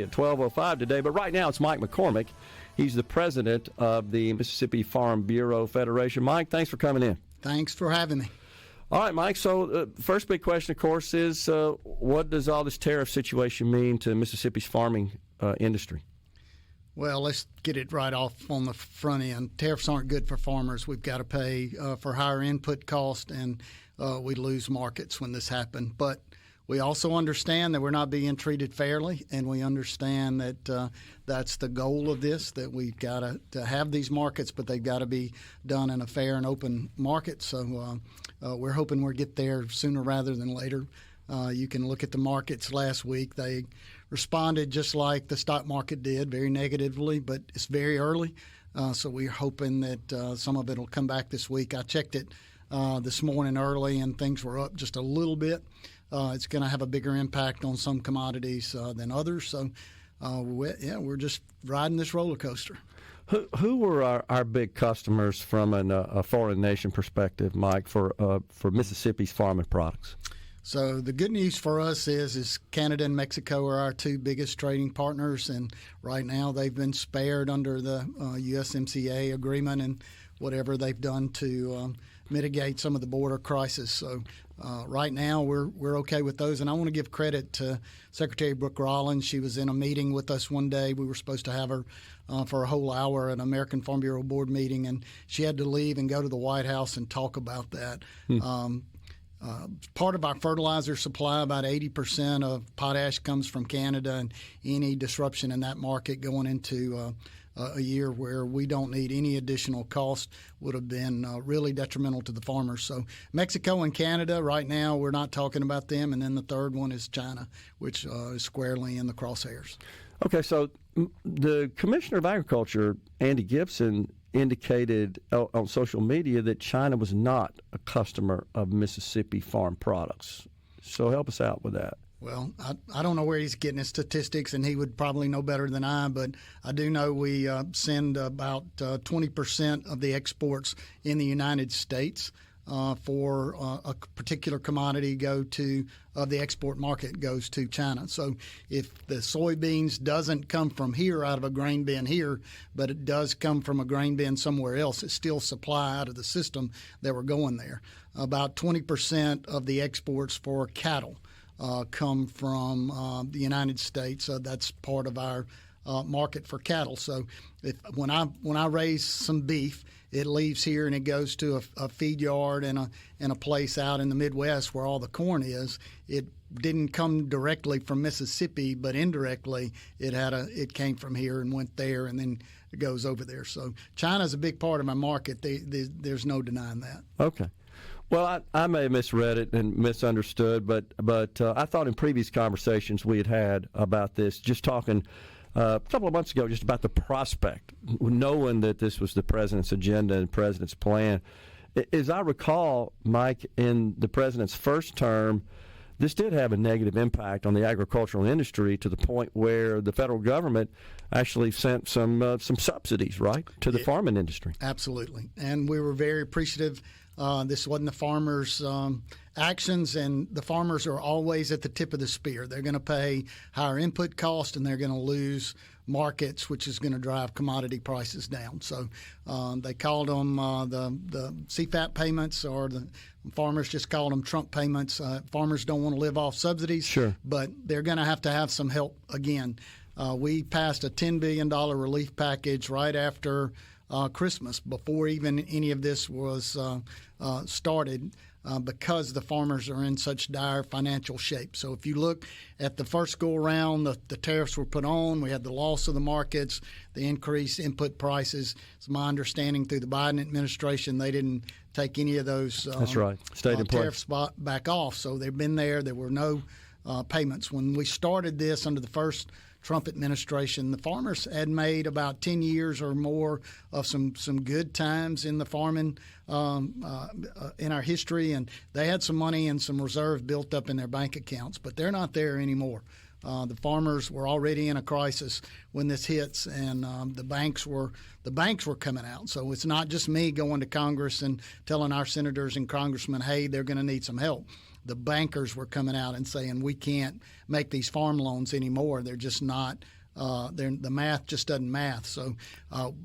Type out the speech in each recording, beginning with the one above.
At 12:05 today, but right now it's Mike McCormick. He's the president of the Mississippi Farm Bureau Federation. Mike, thanks for coming in. Thanks for having me. All right, Mike, so first big question, of course, is what does all this tariff situation mean to Mississippi's farming industry? Well, let's get it right off on the front end. Tariffs aren't good for farmers. We've got to pay for higher input cost, and we lose markets when this happens. But we also understand that we're not being treated fairly, and we understand that that's the goal of this, that we've got to have these markets, but they've got to be done in a fair and open market. So we're hoping we'll get there sooner rather than later. You can look at the markets last week. They responded just like the stock market did, very negatively, but it's very early. So we're hoping that some of it will come back this week. I checked it this morning early, and things were up just a little bit. It's going to have a bigger impact on some commodities than others. So, we're just riding this roller coaster. Who were our big customers from a foreign nation perspective, Mike, for Mississippi's farming products? So the good news for us is Canada and Mexico are our two biggest trading partners, and right now they've been spared under the USMCA agreement and whatever they've done to mitigate some of the border crisis. So right now we're okay with those, and I want to give credit to Secretary Brooke Rollins. She was in a meeting with us one day. We were supposed to have her for a whole hour at an American Farm Bureau board meeting, and she had to leave and go to the White House and talk about that. Part of our fertilizer supply, about 80% of potash comes from Canada, and any disruption in that market going into a year where we don't need any additional cost would have been really detrimental to the farmers. So Mexico and Canada, right now, we're not talking about them. And then the third one is China, which is squarely in the crosshairs. Okay, so the Commissioner of Agriculture, Andy Gibson, indicated on social media that China was not a customer of Mississippi farm products. So help us out with that. Well, I don't know where he's getting his statistics, and he would probably know better than I, but I do know we send about 20% of the exports in the United States for a particular commodity the export market goes to China. So if the soybeans doesn't come from here out of a grain bin here, but it does come from a grain bin somewhere else, it's still supply out of the system that we're going there. About 20% of the exports for cattle come from the United States. That's part of our market for cattle. So when I raise some beef, it leaves here and it goes to a feed yard and a place out in the Midwest where all the corn is. It didn't come directly from Mississippi, but indirectly it came from here and went there, and then it goes over there. So China's a big part of my market. There's no denying that. Okay. Well, I may have misread it and misunderstood, but I thought in previous conversations we had about this, just talking a couple of months ago, just about the prospect, knowing that this was the president's agenda and president's plan. As I recall, Mike, in the president's first term, this did have a negative impact on the agricultural industry to the point where the federal government actually sent some subsidies, right, to the farming industry. Absolutely. And we were very appreciative. This wasn't the farmers' actions, and the farmers are always at the tip of the spear. They're going to pay higher input cost, and they're going to lose markets, which is going to drive commodity prices down. So they called them the CFAP payments, or the farmers just called them Trump payments. Farmers don't want to live off subsidies, sure, but they're going to have some help again. We passed a $10 billion relief package right after Christmas, before even any of this was started, because the farmers are in such dire financial shape. So if you look at the first go-around, the tariffs were put on. We had the loss of the markets, the increased input prices. It's my understanding through the Biden administration, they didn't take any of those That's right. Stayed in tariffs back off. So they've been there. There were no payments. When we started this under the first Trump administration, the farmers had made about 10 years or more of some good times in the farming in our history, and they had some money and some reserve built up in their bank accounts, but they're not there anymore. The farmers were already in a crisis when this hits, and the banks were coming out. So it's not just me going to Congress and telling our senators and congressmen, hey, they're going to need some help. The bankers were coming out and saying we can't make these farm loans anymore. They're just not. The math just doesn't math. So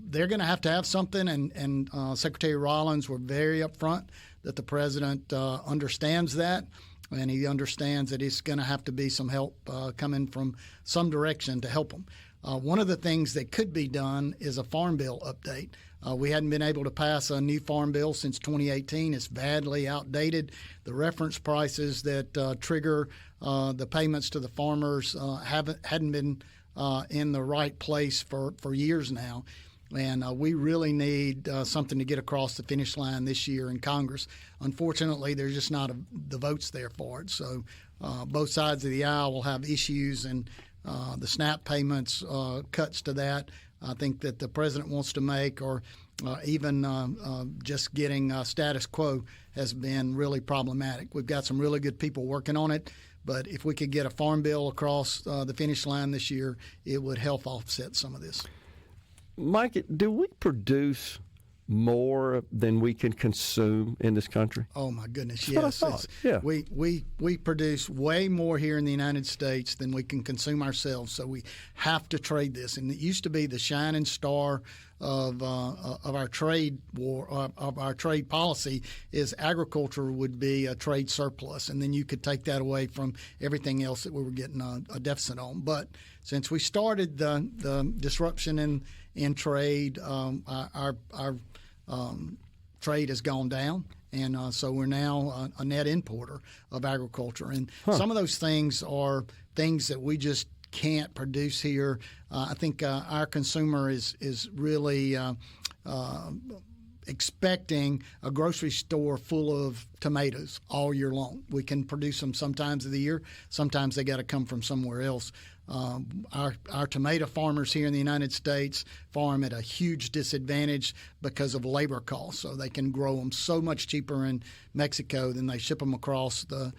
they're going to have something. And Secretary Rollins were very upfront that the president understands that. And he understands that it's going to have to be some help coming from some direction to help them. One of the things that could be done is a farm bill update. We hadn't been able to pass a new farm bill since 2018. It's badly outdated. The reference prices that trigger the payments to the farmers hadn't been in the right place for years now. And we really need something to get across the finish line this year in Congress. Unfortunately, there's just not the votes there for it. So both sides of the aisle will have issues, and the SNAP payments, cuts to that, I think that the president wants to make, or even just getting status quo has been really problematic. We've got some really good people working on it. But if we could get a farm bill across the finish line this year, it would help offset some of this. Mike, do we produce more than we can consume in this country? Oh my goodness, That's yes. what I thought. Yeah. We produce way more here in the United States than we can consume ourselves. So we have to trade this. And it used to be the shining star of our trade war, of our trade policy, is agriculture would be a trade surplus, and then you could take that away from everything else that we were getting a deficit on. But since we started the disruption in trade, our trade has gone down, and so we're now a net importer of agriculture. And some of those things are things that we just can't produce here. I think our consumer is really expecting a grocery store full of tomatoes all year long. We can produce them sometimes of the year. Sometimes they got to come from somewhere else. Our tomato farmers here in the United States farm at a huge disadvantage because of labor costs. So they can grow them so much cheaper in Mexico than they ship them across the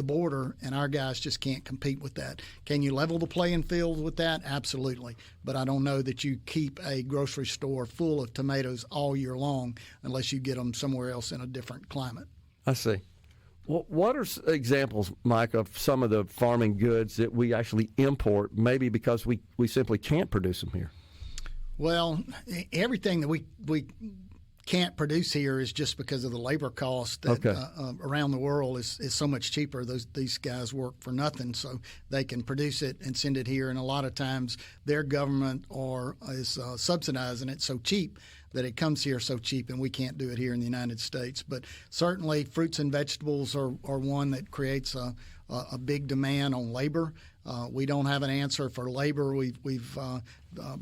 border, and our guys just can't compete with that. Can you level the playing field with that? Absolutely. But I don't know that you keep a grocery store full of tomatoes all year long unless you get them somewhere else in a different climate. I see. Well, what are examples, Mike, of some of the farming goods that we actually import, maybe because we simply can't produce them here? Well, everything that we can't produce here is just because of the labor cost that around the world is so much cheaper. These guys work for nothing, so they can produce it and send it here. And a lot of times their government is subsidizing it so cheap that it comes here so cheap, and we can't do it here in the United States. But certainly fruits and vegetables are one that creates a big demand on labor. We don't have an answer for labor. We've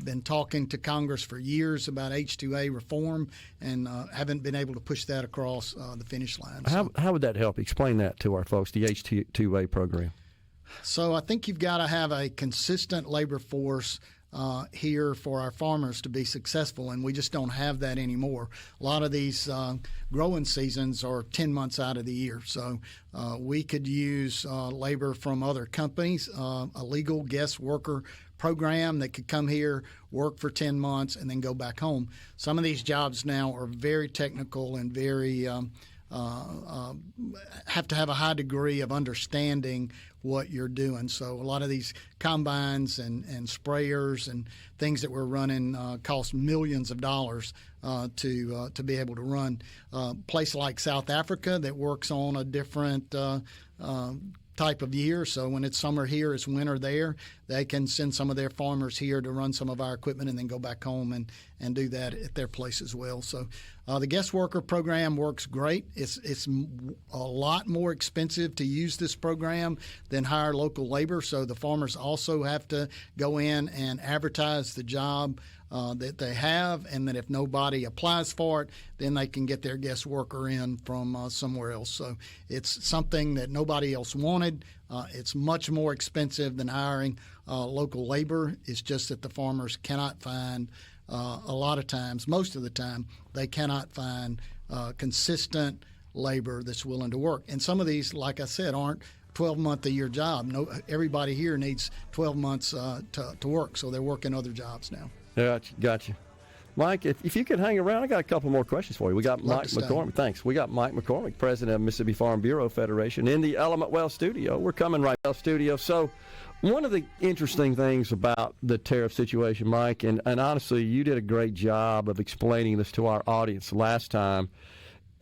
been talking to Congress for years about H-2A reform and haven't been able to push that across the finish line. How would that help? Explain that to our folks, the H-2A program. So I think you've got to have a consistent labor force here for our farmers to be successful, and we just don't have that anymore. A lot of these growing seasons are 10 months out of the year, so we could use labor from other companies, a legal guest worker program that could come here, work for 10 months, and then go back home. Some of these jobs now are very technical and very have to have a high degree of understanding what you're doing. So a lot of these combines and sprayers and things that we're running cost millions of dollars to be able to run. A place like South Africa that works on a different type of year. So when it's summer here, it's winter there. They can send some of their farmers here to run some of our equipment and then go back home and do that at their place as well. So the guest worker program works great. It's a lot more expensive to use this program than hire local labor. So the farmers also have to go in and advertise the job that they have, and that if nobody applies for it, then they can get their guest worker in from somewhere else. So it's something that nobody else wanted. It's much more expensive than hiring local labor. It's just that the farmers cannot find, a lot of times, most of the time, they cannot find consistent labor that's willing to work. And some of these, like I said, aren't 12-month-a-year job. No, everybody here needs 12 months to work, so they're working other jobs now. Gotcha. Mike, if you could hang around, I got a couple more questions for you. We got Mike McCormick. Thanks. We got Mike McCormick, president of Mississippi Farm Bureau Federation, in the Element Well studio. We're coming right out of the studio. So one of the interesting things about the tariff situation, Mike, and honestly, you did a great job of explaining this to our audience last time,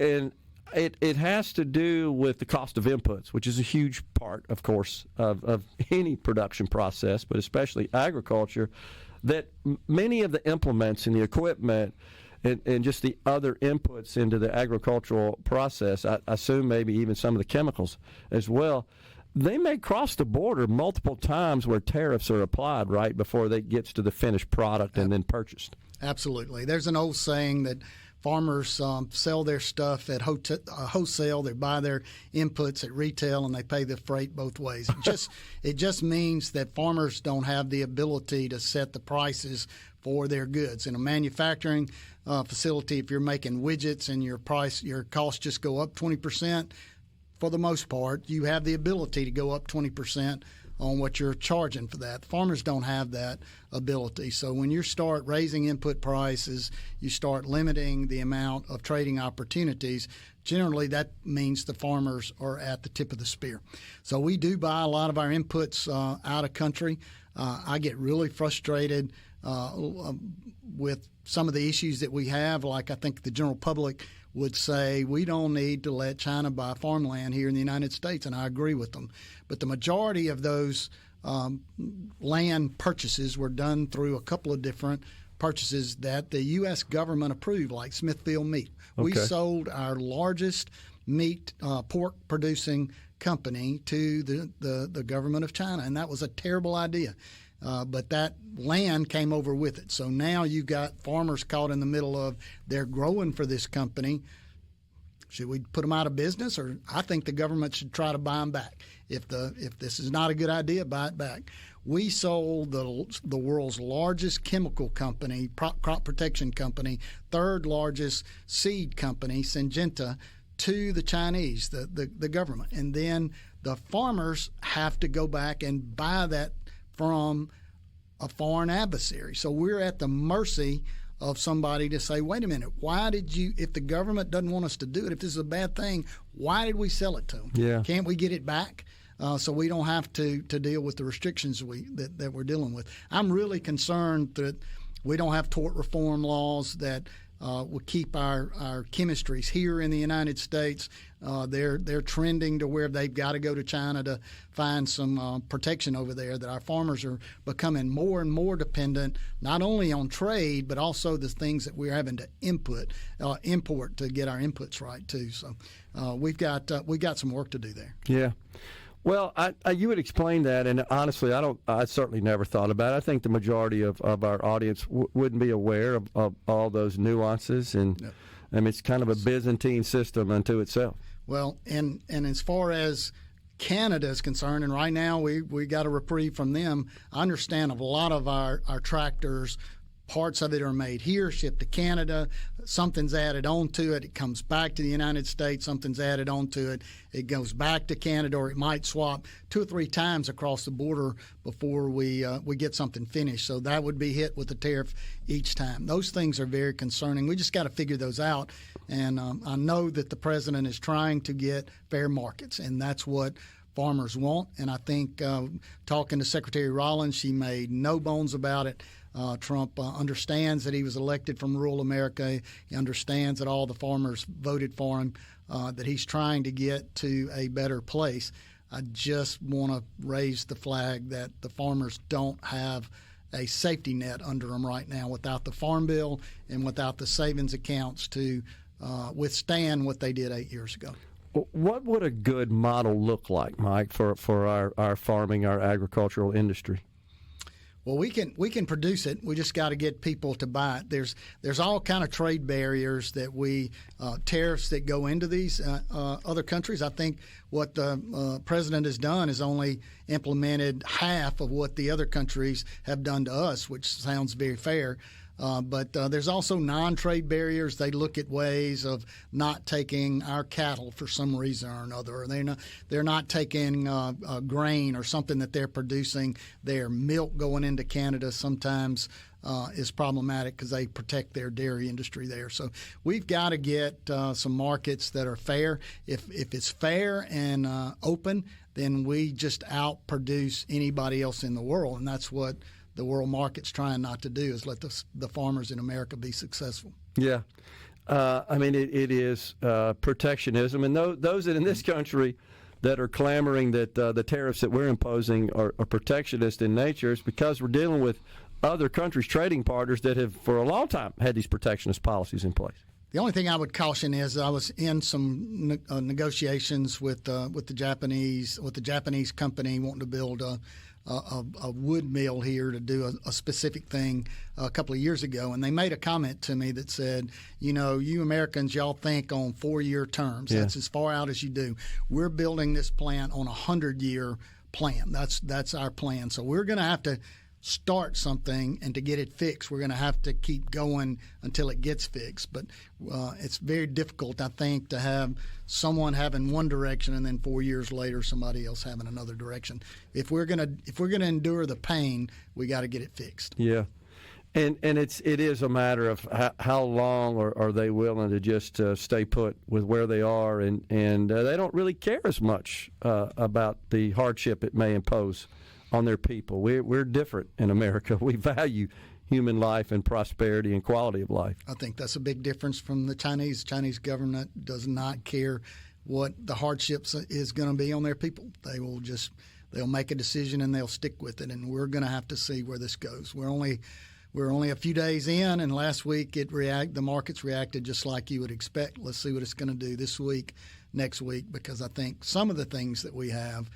and it has to do with the cost of inputs, which is a huge part, of course, of any production process, but especially agriculture, that many of the implements and the equipment and just the other inputs into the agricultural process, I assume maybe even some of the chemicals as well, they may cross the border multiple times where tariffs are applied right before they gets to the finished product and then purchased. Absolutely. There's an old saying that farmers sell their stuff at wholesale. They buy their inputs at retail, and they pay the freight both ways. It just means that farmers don't have the ability to set the prices for their goods. In a manufacturing facility, if you're making widgets and your costs just go up 20%, for the most part, you have the ability to go up 20% on what you're charging for that. Farmers don't have that ability. So when you start raising input prices, you start limiting the amount of trading opportunities, generally that means the farmers are at the tip of the spear. So we do buy a lot of our inputs out of country. I get really frustrated with some of the issues that we have, like I think the general public would say we don't need to let China buy farmland here in the United States, and I agree with them. But the majority of those land purchases were done through a couple of different purchases that the U.S. government approved, like Smithfield Meat. Okay. We sold our largest pork-producing company to the government of China, and that was a terrible idea. But that land came over with it. So now you've got farmers caught in the middle of they're growing for this company. Should we put them out of business? Or I think the government should try to buy them back. If this is not a good idea, buy it back. We sold the world's largest chemical company, crop protection company, third largest seed company, Syngenta, to the Chinese, the government. And then the farmers have to go back and buy that from a foreign adversary. So we're at the mercy of somebody to say, wait a minute, why did you, if the government doesn't want us to do it, if this is a bad thing, why did we sell it to them? Yeah. Can't we get it back so we don't have to deal with the restrictions that we're dealing with? I'm really concerned that we don't have tort reform laws that will keep our chemistries here in the United States. They're trending to where they've got to go to China to find some protection over there, that our farmers are becoming more and more dependent not only on trade but also the things that we're having to import to get our inputs right too. So we've got some work to do there. Yeah. Well, you would explain that, and honestly, I certainly never thought about it. I think the majority of our audience wouldn't be aware of all those nuances, and yep. I mean, it's kind of a Byzantine system unto itself. Well, and as far as Canada is concerned, and right now we got a reprieve from them, I understand a lot of our tractors, parts of it are made here, shipped to Canada. Something's added onto it. It comes back to the United States. Something's added onto it. It goes back to Canada, or it might swap 2 or 3 times across the border before we get something finished. So that would be hit with a tariff each time. Those things are very concerning. We just got to figure those out. And I know that the president is trying to get fair markets, and that's what farmers want. And I think talking to Secretary Rollins, she made no bones about it. Trump understands that he was elected from rural America. He understands that all the farmers voted for him, that he's trying to get to a better place. I just want to raise the flag that the farmers don't have a safety net under them right now without the Farm Bill and without the savings accounts to withstand what they did 8 years ago. What would a good model look like, Mike, for our farming, our agricultural industry? Well, we can produce it. We just got to get people to buy it. There's all kind of trade barriers that tariffs that go into these other countries. I think what the president has done is only implemented half of what the other countries have done to us, which sounds very fair. But there's also non-trade barriers. They look at ways of not taking our cattle for some reason or another, or they're not taking grain or something that they're producing. Their milk going into Canada sometimes is problematic because they protect their dairy industry there. So we've got to get some markets that are fair. If it's fair and open, then we just outproduce anybody else in the world, and that's what the world market's trying not to do, is let the farmers in America be successful. Yeah. I mean, it is protectionism. And those in this country that are clamoring that the tariffs that we're imposing are protectionist in nature is because we're dealing with other countries' trading partners that have, for a long time, had these protectionist policies in place. The only thing I would caution is I was in some negotiations with the Japanese company wanting to build a wood mill here to do a specific thing a couple of years ago, and they made a comment to me that said, you Americans, y'all think on 4-year terms. Yeah. That's as far out as you do. We're building this plant on a 100-year plan. That's our plan. So we're going to have to start something, and to get it fixed, we're going to have to keep going until it gets fixed. But it's very difficult, I think, to have someone having one direction and then 4 years later somebody else having another direction. If we're gonna endure the pain, we got to get it fixed. Yeah, and it is a matter of how long are they willing to just stay put with where they are, and they don't really care as much about the hardship it may impose on their people. We're different in America. We value human life and prosperity and quality of life. I think that's a big difference from the Chinese. Chinese government does not care what the hardships is going to be on their people. They'll make a decision and they'll stick with it. And we're going to have to see where this goes. We're only a few days in, and last week the markets reacted just like you would expect. Let's see what it's going to do this week, next week, because I think some of the things that we have,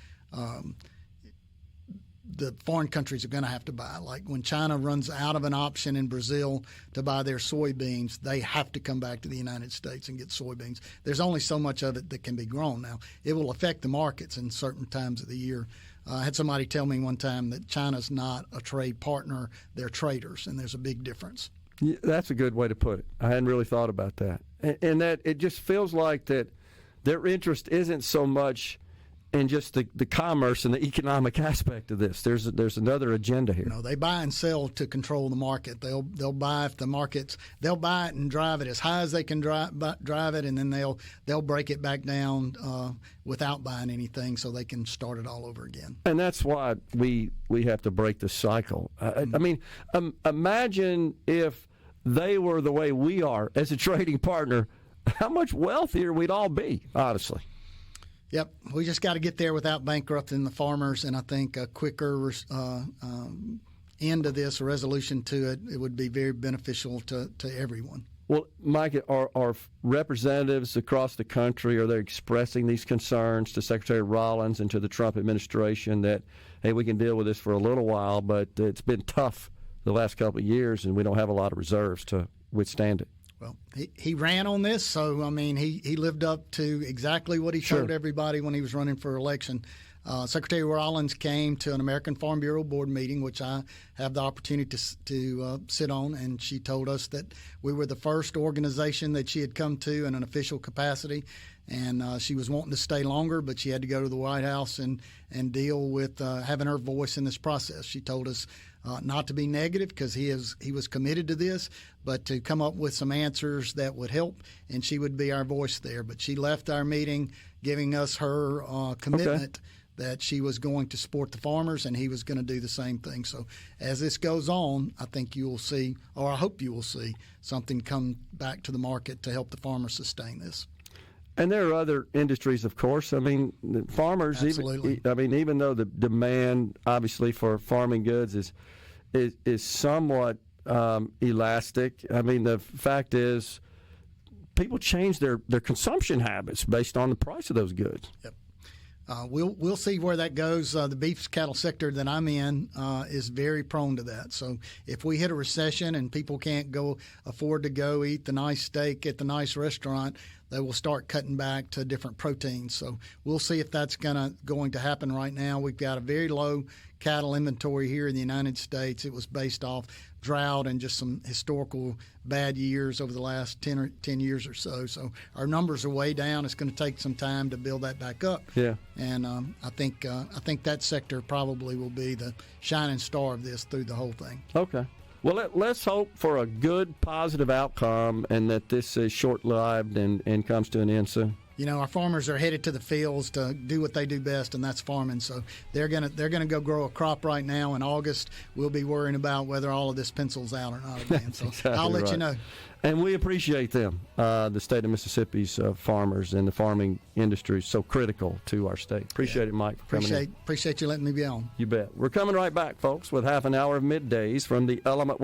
the foreign countries are going to have to buy. Like when China runs out of an option in Brazil to buy their soybeans, they have to come back to the United States and get soybeans. There's only so much of it that can be grown now. It will affect the markets in certain times of the year. I had somebody tell me one time that China's not a trade partner, they're traders, and there's a big difference. Yeah, that's a good way to put it. I hadn't really thought about that. And that it just feels like that their interest isn't so much in just the commerce and the economic aspect of this. There's another agenda here. They buy and sell to control the market. They'll buy if the markets, they'll buy it and drive it as high as they can drive it, and then they'll break it back down without buying anything, so they can start it all over again. And that's why we have to break the cycle. I mean, imagine if they were the way we are as a trading partner, how much wealthier we'd all be, honestly. Yep, we just got to get there without bankrupting the farmers, and I think a quicker end of this, a resolution to it, it would be very beneficial to everyone. Well, Mike, are representatives across the country, are they expressing these concerns to Secretary Rollins and to the Trump administration that, hey, we can deal with this for a little while, but it's been tough the last couple of years, and we don't have a lot of reserves to withstand it? Well, he ran on this, so, I mean, he lived up to exactly what he told everybody when he was running for election. Secretary Rollins came to an American Farm Bureau board meeting, which I have the opportunity to sit on, and she told us that we were the first organization that she had come to in an official capacity, and she was wanting to stay longer, but she had to go to the White House and deal with having her voice in this process. She told us not to be negative because he was committed to this, but to come up with some answers that would help, and she would be our voice there. But she left our meeting giving us her commitment that she was going to support the farmers, and he was going to do the same thing. So as this goes on, I think you will see, or I hope you will see, something come back to the market to help the farmers sustain this. And there are other industries, of course. I mean, the farmers, even though the demand, obviously, for farming goods is somewhat elastic. I mean, the fact is, people change their consumption habits based on the price of those goods. Yep. We'll see where that goes. The beef cattle sector that I'm in is very prone to that. So if we hit a recession and people can't afford to go eat the nice steak at the nice restaurant, they will start cutting back to different proteins. So we'll see if that's going to happen right now. We've got a very low cattle inventory here in the United States. It was based off drought and just some historical bad years over the last 10 years or so. So our numbers are way down. It's going to take some time to build that back up. Yeah. And I think that sector probably will be the shining star of this through the whole thing. Okay. Well, let's hope for a good, positive outcome and that this is short-lived and comes to an end soon. You know, our farmers are headed to the fields to do what they do best, and that's farming. So they're gonna go grow a crop right now. In August, we'll be worrying about whether all of this pencils out or not again. So exactly I'll let right. you know. And we appreciate them. The state of Mississippi's farmers and the farming industry is so critical to our state. Appreciate it, Mike, for coming in. Appreciate you letting me be on. You bet. We're coming right back, folks, with half an hour of middays from the Element